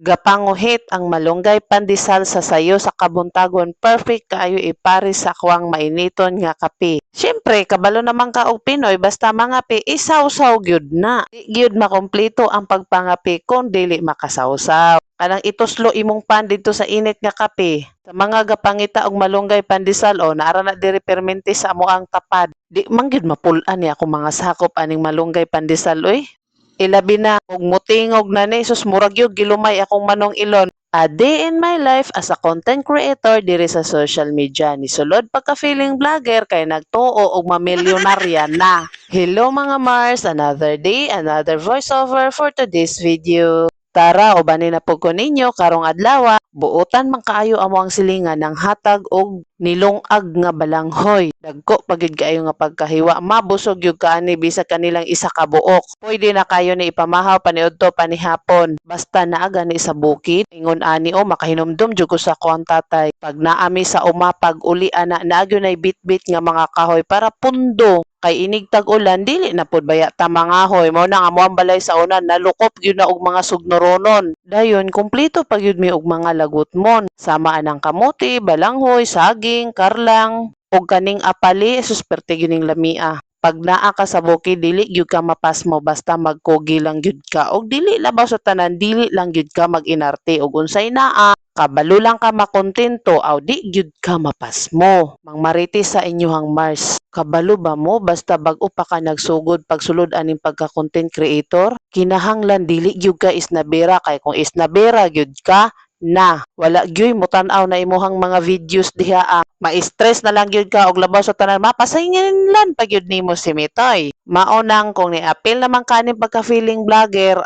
Gapanguhit ang malunggay pandesal sa sayo sa kabuntagon, perfect kaayo ipare sa akwang mainiton nga kape. Siyempre, kabalo naman ka og Pinoy, basta mangapi, isaw-saw gyud na. Di gyud makompleto ang pagpangapi kung dili makasawsaw. Kanang ituslo imong pan dito sa init nga kape. Sa mga gapangita og malunggay pandesal o naara na diri permente sa amo ang tapad. Di man gyud mapulan ni ako mga sakop aning malunggay pandesal oy. Ilabi na og mutingog na ni sus murag gyud gilumay akong manong ilon. A day in my life as a content creator diri sa social media. Ni sulod pagka-feeling vlogger kay nagtuo og mamilyonarya na. Hello mga Mars, another day, another voiceover for today's video. Tara, ubanin na po ko ninyo karong adlaw. Buotan man kaayo amo ang silingan ng hatag og nilungag nga balanghoy. Dagko pagid kaayo nga pagkahiwa, mabusog gyud kaani bisa kanilang isa ka buok. Pwede na kayo ni ipamahaw paniudto panihapon. Basta naa gani sa bukid, ingon ani o makahinumdum jud ko sa kuang tatay. Pag naami sa umapag uli ana naagyo nay bitbit nga mga kahoy para pundo. Kay inig tag-ulan dili na pud baya ta mangahoy mao na nga mo ang balay sa unan nalukop gyud na og mga sugnoronon. Dayon kumpleto pa gyud mi og mga lagutmon sama anang kamote, balanghoy, saging, karlang og kaning apali susperte gyud ning lamia. Pag naa ka sa bukid dili gyud ka mapasmo basta magkogi lang gyud ka og dili labaw sa tanan dili lang gyud ka mag-inarte og unsay naa kabalo lang ka makontento aw di gyud ka mapasmo. Mangmariti sa inyohang Mars. Kabalo ba mo basta bag-o pa ka nagsugod pagsulod aning pagka-content creator? Kinahanglan dili gyud ka isnabera kay kung isnabera gyud ka na wala gyud mo tan-aw na imuhang mga videos diha ma-stress na lang gyud ka og labaw sa tanan mapasaynglan pa gyud nimo si Mitoy. Mao nang kung ni-appeal naman kaning pagka-feeling vlogger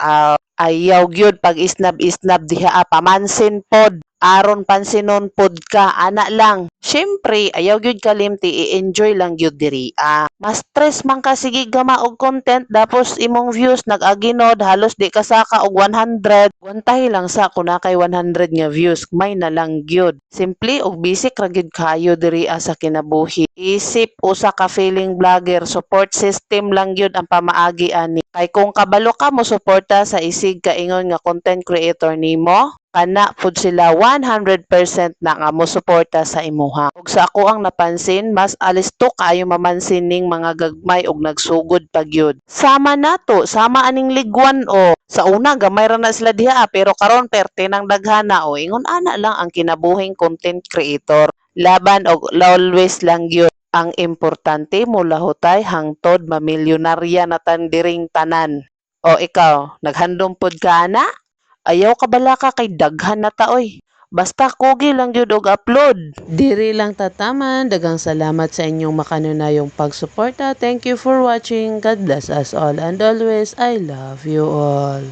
ayaw gyud pag isnab-isnab diha pamansin pod aron pansinon pod ka ana lang. Syempre ayaw gyud kalimti i-enjoy lang gyud diri mas stress man ka sige gama og content tapos imong views nag-aginod halos di ka saka og 100 guantahi lang sa kuna kay 100 nga views may na lang gyud. Simple og basic ra gyud kayo diri sa kinabuhi. Isip usa ka feeling vlogger support system lang gyud ang pamaagi ani. Kay kung kabalo ka mo suporta sa isig kaingon nga content creator nimo kana pud sila 100% na nga mo suporta sa imuha. Ug sa ako ang napansin, mas alisto kaayo mamansin ning mga gagmay og nagsugod pagyud. Sama nato, sama aning ligwan o. Sa una gamay ra na sila diha pero karon perte nang daghana o ingon ana lang ang kinabuhing content creator. Laban og always lang gyud. Ang importante mo lahutay hangtod mamilyonarya na tan diring tanan. O ikaw, naghandom pod ka ana? Ayaw ka bala ka kay daghan na taoy. Basta kogi lang gyud og upload. Diri lang tataman. Daghang salamat sa inyong makanunayong pagsuporta. Thank you for watching. God bless us all and always I love you all.